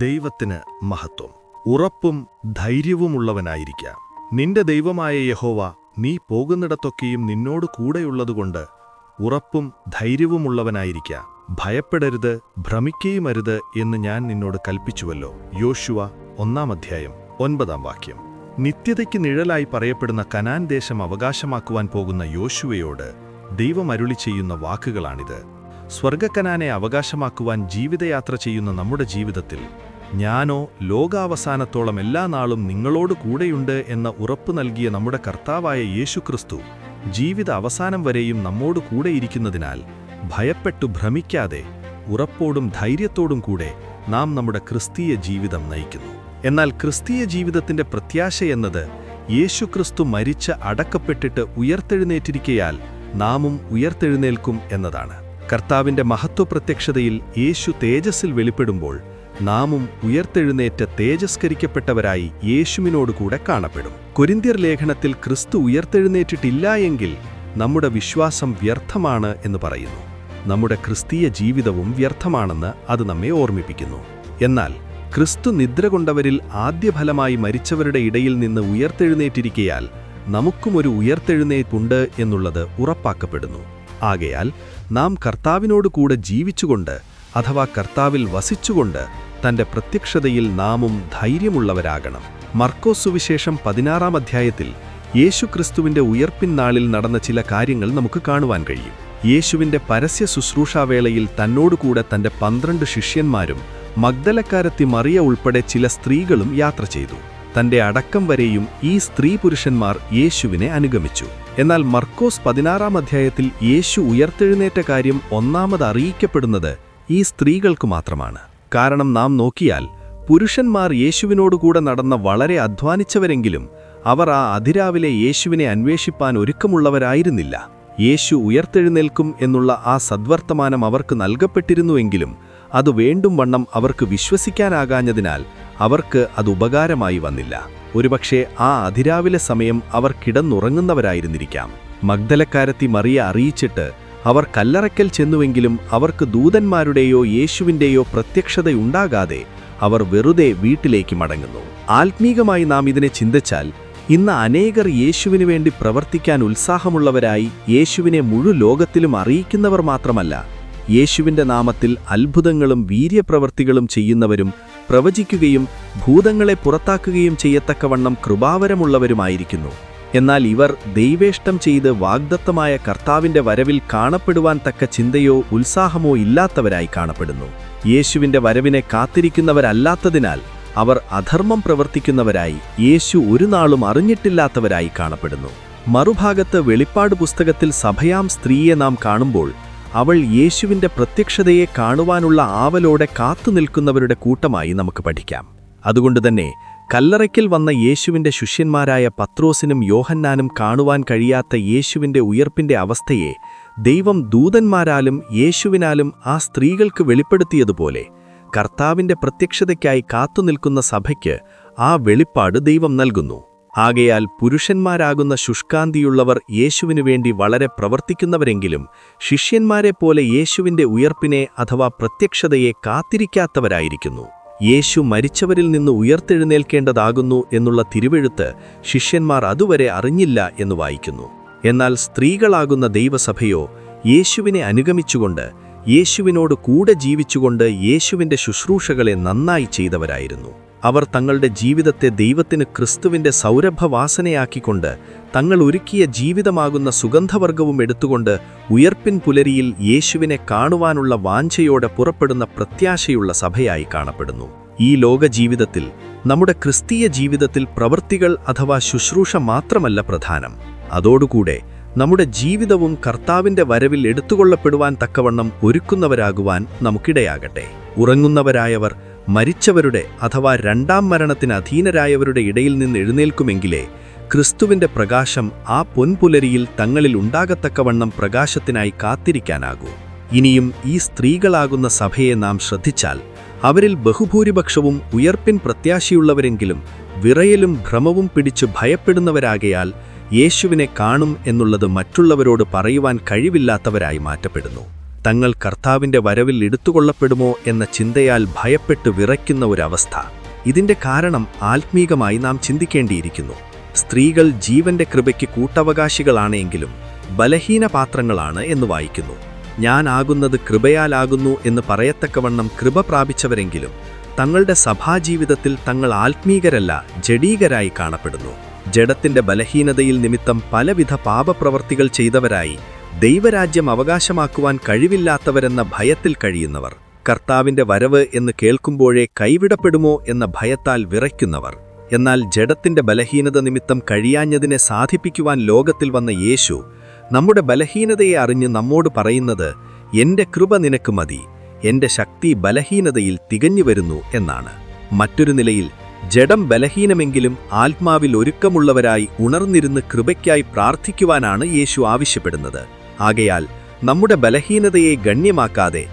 ദൈവത്തിന് മഹത്വം. ഉറപ്പും ധൈര്യവുമുള്ളവനായിരിക്ക. നിന്റെ ദൈവമായ യഹോവ നീ പോകുന്നിടത്തൊക്കെയും നിന്നോട് കൂടെയുള്ളതുകൊണ്ട് ഉറപ്പും ധൈര്യവുമുള്ളവനായിരിക്ക. ഭയപ്പെടരുത്, ഭ്രമിക്കുകയുമരുത് എന്ന് ഞാൻ നിന്നോട് കൽപ്പിച്ചുവല്ലോ. യോശുവ 1:9. നിത്യതയ്ക്ക് നിഴലായി പറയപ്പെടുന്ന കനാൻ ദേശം അവകാശമാക്കുവാൻ പോകുന്ന യോശുവയോട് ദൈവം അരുളി ചെയ്യുന്ന വാക്കുകളാണിത്. സ്വർഗക്കനാനെ അവകാശമാക്കുവാൻ ജീവിതയാത്ര ചെയ്യുന്ന നമ്മുടെ ജീവിതത്തിൽ ഞാനോ ലോകാവസാനത്തോളം എല്ലാ നാളും നിങ്ങളോട് കൂടെയുണ്ട് എന്ന ഉറപ്പ് നൽകിയ നമ്മുടെ കർത്താവായ യേശുക്രിസ്തു ജീവിത അവസാനം വരെയും നമ്മോട് കൂടെയിരിക്കുന്നതിനാൽ ഭയപ്പെട്ടു ഭ്രമിക്കാതെ ഉറപ്പോടും ധൈര്യത്തോടും കൂടെ നാം നമ്മുടെ ക്രിസ്തീയ ജീവിതം നയിക്കുന്നു. എന്നാൽ ക്രിസ്തീയ ജീവിതത്തിന്റെ പ്രത്യാശയെന്നത് യേശുക്രിസ്തു മരിച്ച് അടക്കപ്പെട്ടിട്ട് ഉയർത്തെഴുന്നേറ്റിരിക്കയാൽ നാമും ഉയർത്തെഴുന്നേൽക്കും എന്നതാണ്. കർത്താവിന്റെ മഹത്വപ്രത്യക്ഷതയിൽ യേശു തേജസ്സിൽ വെളിപ്പെടുമ്പോൾ നാമും ഉയർത്തെഴുന്നേറ്റ് തേജസ്കരിക്കപ്പെട്ടവരായി യേശുവിനോടുകൂടെ കാണപ്പെടും. കൊരിന്ത്യർ ലേഖനത്തിൽ ക്രിസ്തു ഉയർത്തെഴുന്നേറ്റിട്ടില്ല എങ്കിൽ നമ്മുടെ വിശ്വാസം വ്യർത്ഥമാണ് എന്ന് പറയുന്നു. നമ്മുടെ ക്രിസ്തീയ ജീവിതവും വ്യർത്ഥമാണെന്ന് അത് നമ്മെ ഓർമ്മിപ്പിക്കുന്നു. എന്നാൽ ക്രിസ്തു നിദ്ര കൊണ്ടവരിൽ ആദ്യഫലമായി മരിച്ചവരുടെ ഇടയിൽ നിന്ന് ഉയർത്തെഴുന്നേറ്റിരിക്കയാൽ നമുക്കും ഒരു ഉയർത്തെഴുന്നേൽപ്പുണ്ട് എന്നുള്ളത് ഉറപ്പാക്കപ്പെടുന്നു. ആകയാൽ നാം കർത്താവിനോട് കൂടെ ജീവിച്ചുകൊണ്ട് അഥവാ കർത്താവിൽ വസിച്ചുകൊണ്ട് തന്റെ പ്രത്യക്ഷതയിൽ നാമും ധൈര്യമുള്ളവരാകണം. മർക്കോസ് സുവിശേഷം 16 യേശുക്രിസ്തുവിന്റെ ഉയർപ്പിൻ നാളിൽ നടന്ന ചില കാര്യങ്ങൾ നമുക്ക് കാണുവാൻ കഴിയും. യേശുവിന്റെ പരസ്യ ശുശ്രൂഷാവേളയിൽ തന്നോടുകൂടെ തന്റെ 12 ശിഷ്യന്മാരും മഗ്ദലക്കാരത്തി മറിയ ഉൾപ്പെടെ ചില സ്ത്രീകളും യാത്ര ചെയ്തു. തന്റെ അടക്കം വരെയും ഈ സ്ത്രീ പുരുഷന്മാർ യേശുവിനെ അനുഗമിച്ചു. എന്നാൽ മർക്കോസ് 16 യേശു ഉയർത്തെഴുന്നേറ്റ കാര്യം ഒന്നാമത് അറിയിക്കപ്പെടുന്നത് ഈ സ്ത്രീകൾക്ക് മാത്രമാണ്. കാരണം നാം നോക്കിയാൽ പുരുഷന്മാർ യേശുവിനോടുകൂടെ നടന്ന വളരെ അധ്വാനിച്ചവരെങ്കിലും അവർ ആ അതിരാവിലെ യേശുവിനെ അന്വേഷിപ്പാൻ ഒരുക്കമുള്ളവരായിരുന്നില്ല. യേശു ഉയർത്തെഴുന്നേൽക്കും എന്നുള്ള ആ സദ്വർത്തമാനം അവർക്ക് നൽകപ്പെട്ടിരുന്നുവെങ്കിലും അത് വേണ്ടും വണ്ണം അവർക്ക് വിശ്വസിക്കാനാകാഞ്ഞതിനാൽ അവർക്ക് അത് ഉപകാരമായി വന്നില്ല. ഒരുപക്ഷെ ആ അതിരാവിലെ സമയം അവർ കിടന്നുറങ്ങുന്നവരായിരുന്നിരിക്കാം. മഗ്ദലക്കാരത്തി മറിയ അറിയിച്ചിട്ട് അവർ കല്ലറയ്ക്കൽ ചെന്നുവെങ്കിലും അവർക്ക് ദൂതന്മാരുടെയോ യേശുവിൻ്റെയോ പ്രത്യക്ഷതയുണ്ടാകാതെ അവർ വെറുതെ വീട്ടിലേക്ക് മടങ്ങുന്നു. ആത്മീകമായി നാം ഇതിനെ ചിന്തിച്ചാൽ ഇന്ന് അനേകർ യേശുവിനു വേണ്ടി പ്രവർത്തിക്കാൻ ഉത്സാഹമുള്ളവരായി യേശുവിനെ മുഴു ലോകത്തിലും അറിയിക്കുന്നവർ മാത്രമല്ല, യേശുവിന്റെ നാമത്തിൽ അത്ഭുതങ്ങളും വീര്യപ്രവർത്തികളും ചെയ്യുന്നവരും പ്രവചിക്കുകയും ഭൂതങ്ങളെ പുറത്താക്കുകയും ചെയ്യത്തക്കവണ്ണം കൃപാവരമുള്ളവരുമായിരിക്കുന്നു. എന്നാൽ ഇവർ ദൈവേഷ്ടം ചെയ്ത് വാഗ്ദത്തമായ കർത്താവിന്റെ വരവിൽ കാണപ്പെടുവാൻ തക്ക ചിന്തയോ ഉത്സാഹമോ ഇല്ലാത്തവരായി കാണപ്പെടുന്നു. യേശുവിന്റെ വരവിനെ കാത്തിരിക്കുന്നവരല്ലാത്തതിനാൽ അവർ അധർമ്മം പ്രവർത്തിക്കുന്നവരായി യേശു ഒരു നാളും അറിഞ്ഞിട്ടില്ലാത്തവരായി കാണപ്പെടുന്നു. മറുഭാഗത്ത് വെളിപ്പാട് പുസ്തകത്തിൽ സഭയാം സ്ത്രീയെ നാം കാണുമ്പോൾ അവൾ യേശുവിന്റെ പ്രത്യക്ഷതയെ കാണുവാനുള്ള ആവലോടെ കാത്തുനിൽക്കുന്നവരുടെ കൂട്ടമായി നമുക്ക് പഠിക്കാം. അതുകൊണ്ടുതന്നെ കല്ലറയ്ക്കൽ വന്ന യേശുവിന്റെ ശിഷ്യന്മാരായ പത്രോസിനും യോഹന്നാനും കാണുവാൻ കഴിയാത്ത യേശുവിന്റെ ഉയർപ്പിന്റെ അവസ്ഥയെ ദൈവം ദൂതന്മാരാലും യേശുവിനാലും ആ സ്ത്രീകൾക്ക് വെളിപ്പെടുത്തിയതുപോലെ കർത്താവിന്റെ പ്രത്യക്ഷതയ്ക്കായി കാത്തുനിൽക്കുന്ന സഭയ്ക്ക് ആ വെളിപ്പാട് ദൈവം നൽകുന്നു. ആകയാൽ പുരുഷന്മാരാകുന്ന ശുഷ്കാന്തിയുള്ളവർ യേശുവിനു വേണ്ടി വളരെ പ്രവർത്തിക്കുന്നവരെങ്കിലും ശിഷ്യന്മാരെപ്പോലെ യേശുവിന്റെ ഉയർപ്പിനെ അഥവാ പ്രത്യക്ഷതയെ കാത്തിരിക്കാത്തവരായിരിക്കുന്നു. യേശു മരിച്ചവരിൽ നിന്ന് ഉയർത്തെഴുന്നേൽക്കേണ്ടതാകുന്നു എന്നുള്ള തിരുവെഴുത്ത് ശിഷ്യന്മാർ അതുവരെ അറിഞ്ഞില്ല എന്ന് വായിക്കുന്നു. എന്നാൽ സ്ത്രീകളാകുന്ന ദൈവസഭയോ യേശുവിനെ അനുഗമിച്ചുകൊണ്ട് യേശുവിനോട് കൂടെ ജീവിച്ചുകൊണ്ട് യേശുവിന്റെ ശുശ്രൂഷകളെ നന്നായി ചെയ്തവരായിരുന്നു. അവർ തങ്ങളുടെ ജീവിതത്തെ ദൈവത്തിന് ക്രിസ്തുവിന്റെ സൗരഭവാസനയാക്കിക്കൊണ്ട് തങ്ങൾ ഒരുക്കിയ ജീവിതമാകുന്ന സുഗന്ധവർഗവും എടുത്തുകൊണ്ട് ഉയർപ്പിൻ പുലരിയിൽ യേശുവിനെ കാണുവാനുള്ള വാഞ്ചയോടെ പുറപ്പെടുന്ന പ്രത്യാശയുള്ള സഭയായി കാണപ്പെടുന്നു. ഈ ലോക ജീവിതത്തിൽ നമ്മുടെ ക്രിസ്തീയ ജീവിതത്തിൽ പ്രവൃത്തികൾ അഥവാ ശുശ്രൂഷ മാത്രമല്ല പ്രധാനം. അതോടുകൂടെ നമ്മുടെ ജീവിതവും കർത്താവിന്റെ വരവിൽ എടുത്തുകൊള്ളപ്പെടുവാൻ തക്കവണ്ണം ഒരുക്കുന്നവരാകുവാൻ നമുക്കിടയാകട്ടെ. ഉറങ്ങുന്നവരായവർ മരിച്ചവരുടെ അഥവാ രണ്ടാം മരണത്തിന് അധീനരായവരുടെ ഇടയിൽ നിന്ന് എഴുന്നേൽക്കുമെങ്കിലേ ക്രിസ്തുവിന്റെ പ്രകാശം ആ പൊൻപുലരിയിൽ തങ്ങളിൽ ഉണ്ടാകത്തക്കവണ്ണം പ്രകാശത്തിനായി കാത്തിരിക്കാനാകൂ. ഇനിയും ഈ സ്ത്രീകളാകുന്ന സഭയെ നാം ശ്രദ്ധിച്ചാൽ അവരിൽ ബഹുഭൂരിപക്ഷവും ഉയർപ്പിൻ പ്രത്യാശയുള്ളവരെങ്കിലും വിറയലും ഭ്രമവും പിടിച്ചു ഭയപ്പെടുന്നവരാകയാൽ യേശുവിനെ കാണും എന്നുള്ളത് മറ്റുള്ളവരോട് പറയുവാൻ കഴിവില്ലാത്തവരായി മാറ്റപ്പെടുന്നു. തങ്ങൾ കർത്താവിന്റെ വരവിൽ എടുത്തുകൊള്ളപ്പെടുമോ എന്ന ചിന്തയാൽ ഭയപ്പെട്ട് വിറയ്ക്കുന്ന ഒരവസ്ഥ. ഇതിന്റെ കാരണം ആത്മീകമായി നാം ചിന്തിക്കേണ്ടിയിരിക്കുന്നു. സ്ത്രീകൾ ജീവന്റെ കൃപയ്ക്ക് കൂട്ടവകാശികളാണെങ്കിലും ബലഹീന പാത്രങ്ങളാണ് എന്ന് വായിക്കുന്നു. ഞാൻ ആകുന്നത് കൃപയാലാകുന്നു എന്ന് പറയത്തക്കവണ്ണം കൃപ പ്രാപിച്ചവരെങ്കിലും തങ്ങളുടെ സഭാജീവിതത്തിൽ തങ്ങൾ ആത്മീകരല്ല, ജഡീകരായി കാണപ്പെടുന്നു. ജഡത്തിന്റെ ബലഹീനതയിൽ നിമിത്തം പലവിധ പാപപ്രവർത്തികൾ ചെയ്തവരായി ദൈവരാജ്യം അവകാശമാക്കുവാൻ കഴിവില്ലാത്തവരെന്ന ഭയത്തിൽ കഴിയുന്നവർ, കർത്താവിന്റെ വരവ് എന്ന് കേൾക്കുമ്പോഴേ കൈവിടപ്പെടുമോ എന്ന ഭയത്താൽ വിറയ്ക്കുന്നവർ. എന്നാൽ ജഡത്തിന്റെ ബലഹീനത നിമിത്തം കഴിയാഞ്ഞതിനെ സാധിപ്പിക്കുവാൻ ലോകത്തിൽ വന്ന യേശു നമ്മുടെ ബലഹീനതയെ അറിഞ്ഞ് നമ്മോട് പറയുന്നത്, എന്റെ കൃപ നിനക്ക് മതി, എന്റെ ശക്തി ബലഹീനതയിൽ തികഞ്ഞുവരുന്നു എന്നാണ്. മറ്റൊരു നിലയിൽ ജഡം ബലഹീനമെങ്കിലും ആത്മാവിൽ ഒരുക്കമുള്ളവരായി ഉണർന്നിരുന്ന് കൃപയ്ക്കായി പ്രാർത്ഥിക്കുവാനാണ് യേശു ആവശ്യപ്പെടുന്നത്. ആകയാൽ നമ്മുടെ ബലഹീനതയെ ഗണ്യമാക്കാതെ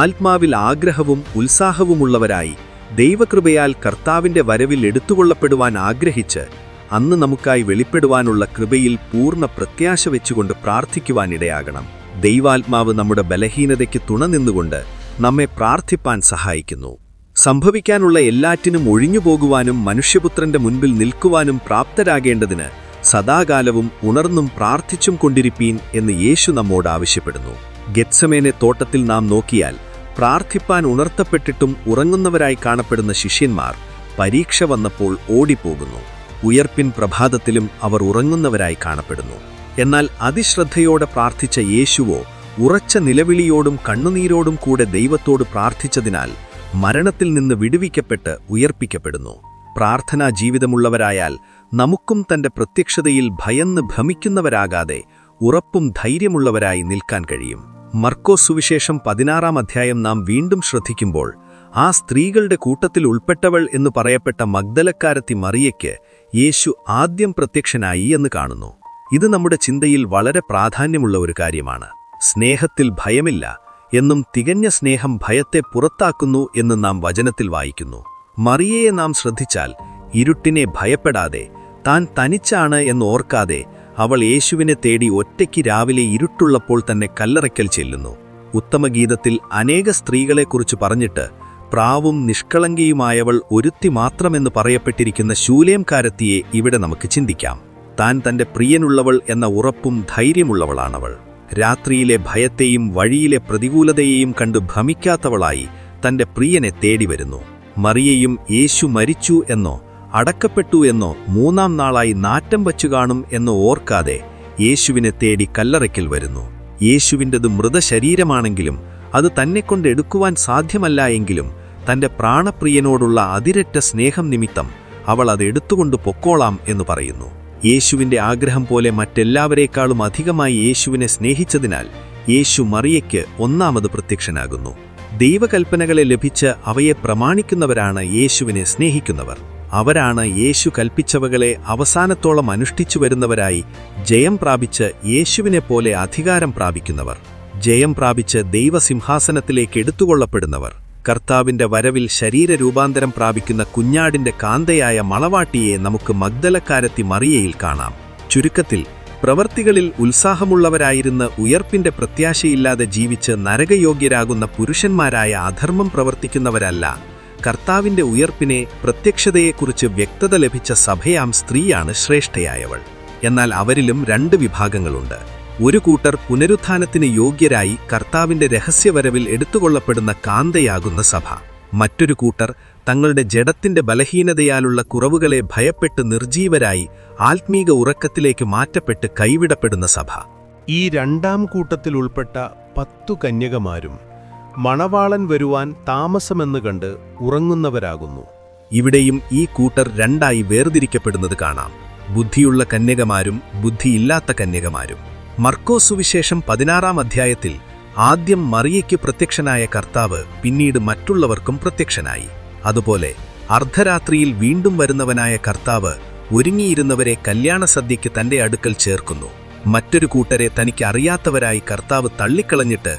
ആത്മാവിൽ ആഗ്രഹവും ഉത്സാഹവുമുള്ളവരായി ദൈവകൃപയാൽ കർത്താവിന്റെ വരവിൽ എടുത്തുകൊള്ളപ്പെടുവാൻ ആഗ്രഹിച്ച് അന്ന് നമുക്കായി വെളിപ്പെടുവാനുള്ള കൃപയിൽ പൂർണ്ണ പ്രത്യാശ വെച്ചുകൊണ്ട് പ്രാർത്ഥിക്കുവാനിടയാകണം. ദൈവാത്മാവ് നമ്മുടെ ബലഹീനതയ്ക്ക് തുണനിന്നുകൊണ്ട് നമ്മെ പ്രാർത്ഥിപ്പാൻ സഹായിക്കുന്നു. സംഭവിക്കാനുള്ള എല്ലാറ്റിനും ഒഴിഞ്ഞുപോകുവാനും മനുഷ്യപുത്രന്റെ മുൻപിൽ നിൽക്കുവാനും പ്രാപ്തരാകേണ്ടതിന് സദാകാലവും ഉണർന്നും പ്രാർത്ഥിച്ചും കൊണ്ടിരിപ്പീൻ എന്ന് യേശു നമ്മോട് ആവശ്യപ്പെടുന്നു. ഗെത്സമേനെ തോട്ടത്തിൽ നാം നോക്കിയാൽ പ്രാർത്ഥിപ്പാൻ ഉണർത്തപ്പെട്ടിട്ടും ഉറങ്ങുന്നവരായി കാണപ്പെടുന്ന ശിഷ്യന്മാർ പരീക്ഷ വന്നപ്പോൾ ഓടിപ്പോകുന്നു. ഉയർപ്പിൻ പ്രഭാതത്തിലും അവർ ഉറങ്ങുന്നവരായി കാണപ്പെടുന്നു. എന്നാൽ അതിശ്രദ്ധയോടെ പ്രാർത്ഥിച്ച യേശുവോ ഉറച്ച നിലവിളിയോടും കണ്ണുനീരോടും കൂടെ ദൈവത്തോട് പ്രാർത്ഥിച്ചതിനാൽ മരണത്തിൽ നിന്ന് വിടുവിക്കപ്പെട്ട് ഉയർപ്പിക്കപ്പെടുന്നു. പ്രാർത്ഥനാ ജീവിതമുള്ളവരായാൽ നമുക്കും തന്റെ പ്രത്യക്ഷതയിൽ ഭയന്ന് ഭ്രമിക്കുന്നവരാകാതെ ഉറപ്പും ധൈര്യമുള്ളവരായി നിൽക്കാൻ കഴിയും. മർക്കോസ് സുവിശേഷം 16-ാം അധ്യായം നാം വീണ്ടും ശ്രദ്ധിക്കുമ്പോൾ ആ സ്ത്രീകളുടെ കൂട്ടത്തിൽ ഉൾപ്പെട്ടവൾ എന്ന് പറയപ്പെട്ട മഗ്ദലക്കാരത്തി മറിയയ്ക്ക് യേശു ആദ്യം പ്രത്യക്ഷനായി എന്ന് കാണുന്നു. ഇത് നമ്മുടെ ചിന്തയിൽ വളരെ പ്രാധാന്യമുള്ള ഒരു കാര്യമാണ്. സ്നേഹത്തിൽ ഭയമില്ല എന്നും തികഞ്ഞ സ്നേഹം ഭയത്തെ പുറത്താക്കുന്നു എന്ന് നാം വചനത്തിൽ വായിക്കുന്നു. മറിയയെ നാം ശ്രദ്ധിച്ചാൽ ഇരുട്ടിനെ ഭയപ്പെടാതെ താൻ തനിച്ചാണ് എന്നോർക്കാതെ അവൾ യേശുവിനെ തേടി ഒറ്റയ്ക്ക് രാവിലെ ഇരുട്ടുള്ളപ്പോൾ തന്നെ കല്ലറയ്ക്കൽ ചെല്ലുന്നു. ഉത്തമഗീതത്തിൽ അനേക സ്ത്രീകളെക്കുറിച്ച് പറഞ്ഞിട്ട് പ്രാവും നിഷ്കളങ്കയുമായവൾ ഒരുത്തി മാത്രമെന്ന് പറയപ്പെട്ടിരിക്കുന്ന ശൂലേംകാരത്തിയെ ഇവിടെ നമുക്ക് ചിന്തിക്കാം. താൻ തന്റെ പ്രിയനുള്ളവൾ എന്ന ഉറപ്പും ധൈര്യമുള്ളവളാണവൾ. രാത്രിയിലെ ഭയത്തെയും വഴിയിലെ പ്രതികൂലതയെയും കണ്ടു ഭ്രമിക്കാത്തവളായി തന്റെ പ്രിയനെ തേടിവരുന്നു. മറിയയും യേശു മരിച്ചു എന്നോ അടക്കപ്പെട്ടു എന്നോ 3-ാം നാളായി നാറ്റം വച്ചു കാണും എന്നോ ഓർക്കാതെ യേശുവിനെ തേടി കല്ലറയ്ക്കൽ വരുന്നു. യേശുവിൻ്റെത് മൃതശരീരമാണെങ്കിലും അത് തന്നെക്കൊണ്ട് എടുക്കുവാൻ സാധ്യമല്ല എങ്കിലും തന്റെ പ്രാണപ്രിയനോടുള്ള അതിരറ്റ സ്നേഹം നിമിത്തം അവൾ അത് എടുത്തുകൊണ്ട് പൊക്കോളാം എന്ന് പറയുന്നു. യേശുവിന്റെ ആഗ്രഹം പോലെ മറ്റെല്ലാവരേക്കാളും അധികമായി യേശുവിനെ സ്നേഹിച്ചതിനാൽ യേശു മറിയയ്ക്ക് ഒന്നാമത് പ്രത്യക്ഷനാകുന്നു. ദൈവകൽപ്പനകളെ ലഭിച്ച് അവയെ പ്രമാണിക്കുന്നവരാണ് യേശുവിനെ സ്നേഹിക്കുന്നവർ. അവരാണ് യേശു കൽപ്പിച്ചവകളെ അവസാനത്തോളം അനുഷ്ഠിച്ചു വരുന്നവരായി ജയം പ്രാപിച്ച് യേശുവിനെ പോലെ അധികാരം പ്രാപിക്കുന്നവർ. ജയം പ്രാപിച്ച് ദൈവസിംഹാസനത്തിലേക്ക് എടുത്തുകൊള്ളപ്പെടുന്നവർ. കർത്താവിന്റെ വരവിൽ ശരീരരൂപാന്തരം പ്രാപിക്കുന്ന കുഞ്ഞാടിന്റെ കാന്തയായ മണവാട്ടിയെ നമുക്ക് മഗ്ദലക്കാരത്തി മറിയയിൽ കാണാം. ചുരുക്കത്തിൽ പ്രവർത്തികളിൽ ഉത്സാഹമുള്ളവരായിരുന്ന് ഉയർപ്പിന്റെ പ്രത്യാശയില്ലാതെ ജീവിച്ച് നരകയോഗ്യരാകുന്ന പുരുഷന്മാരായ അധർമ്മം പ്രവർത്തിക്കുന്നവരല്ല, കർത്താവിന്റെ ഉയർപ്പിനെ പ്രത്യക്ഷതയെക്കുറിച്ച് വ്യക്തത ലഭിച്ച സഭയാം സ്ത്രീയാണ് ശ്രേഷ്ഠയായവൾ. എന്നാൽ അവരിലും 2 വിഭാഗങ്ങളുണ്ട്. ഒരു കൂട്ടർ പുനരുത്ഥാനത്തിന് യോഗ്യരായി കർത്താവിന്റെ രഹസ്യവരവിൽ എടുത്തുകൊള്ളപ്പെടുന്ന കാന്തയാകുന്ന സഭ. മറ്റൊരു കൂട്ടർ തങ്ങളുടെ ജഡത്തിന്റെ ബലഹീനതയാലുള്ള കുറവുകളെ ഭയപ്പെട്ട് നിർജീവരായി ആത്മീക ഉറക്കത്തിലേക്ക് മാറ്റപ്പെട്ട് കൈവിടപ്പെടുന്ന സഭ. ഈ 2-ാം കൂട്ടത്തിൽ ഉൾപ്പെട്ട 10 കന്യകമാരും മണവാളൻ വരുവാൻ താമസമെന്ന് കണ്ട് ഉറങ്ങുന്നവരാകുന്നു. ഇവിടെയും ഈ കൂട്ടർ 2ആയി വേർതിരിക്കപ്പെടുന്നത് കാണാം. ബുദ്ധിയുള്ള കന്യകമാരും ബുദ്ധിയില്ലാത്ത കന്യകമാരും. മർക്കോസ് സുവിശേഷം 16-ാം അധ്യായത്തിൽ ആദ്യം മറിയയ്ക്ക് പ്രത്യക്ഷനായ കർത്താവ് പിന്നീട് മറ്റുള്ളവർക്കും പ്രത്യക്ഷനായി. അതുപോലെ അർദ്ധരാത്രിയിൽ വീണ്ടും വരുന്നവനായ കർത്താവ് ഒരുങ്ങിയിരുന്നവരെ കല്യാണസദ്യയ്ക്ക് തന്റെ അടുക്കൽ ചേർക്കുന്നു. മറ്റൊരു കൂട്ടരെ തനിക്ക് അറിയാത്തവരായി കർത്താവ് തള്ളിക്കളഞ്ഞിട്ട്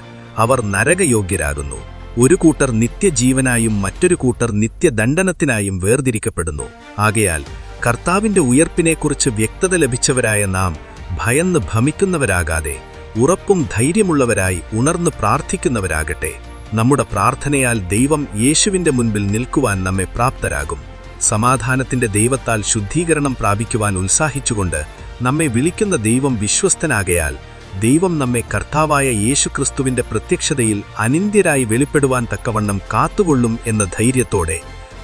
അവർ നരകയോഗ്യരാകുന്നു. ഒരു കൂട്ടർ നിത്യജീവനായും മറ്റൊരു കൂട്ടർ നിത്യദണ്ഡനത്തിനായും വേർതിരിക്കപ്പെടുന്നു. ആകയാൽ കർത്താവിന്റെ ഉയർപ്പിനെക്കുറിച്ച് വ്യക്തത ലഭിച്ചവരായ നാം ഭയന്ന് ഭ്രമിക്കുന്നവരാകാതെ ഉറപ്പും ധൈര്യമുള്ളവരായി ഉണർന്നു പ്രാർത്ഥിക്കുന്നവരാകട്ടെ. നമ്മുടെ പ്രാർത്ഥനയാൽ ദൈവം യേശുവിന്റെ മുൻപിൽ നിൽക്കുവാൻ നമ്മെ പ്രാപ്തരാകും. സമാധാനത്തിന്റെ ദൈവത്താൽ ശുദ്ധീകരണം പ്രാപിക്കുവാൻ ഉത്സാഹിച്ചുകൊണ്ട് നമ്മെ വിളിക്കുന്ന ദൈവം വിശ്വസ്തനാകയാൽ ദൈവം നമ്മെ കർത്താവായ യേശുക്രിസ്തുവിന്റെ പ്രത്യക്ഷതയിൽ അനിന്ദ്യരായി വെളിപ്പെടുവാൻ തക്കവണ്ണം കാത്തുകൊള്ളും എന്ന ധൈര്യത്തോടെ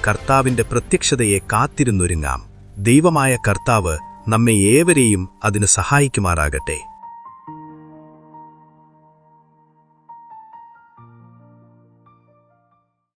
കർത്താവിന്റെ പ്രത്യക്ഷതയെ കാത്തിരുന്നൊരുങ്ങാം. ദൈവമായ കർത്താവ് നമ്മെ ഏവരെയും അതിന് സഹായിക്കുമാറാകട്ടെ.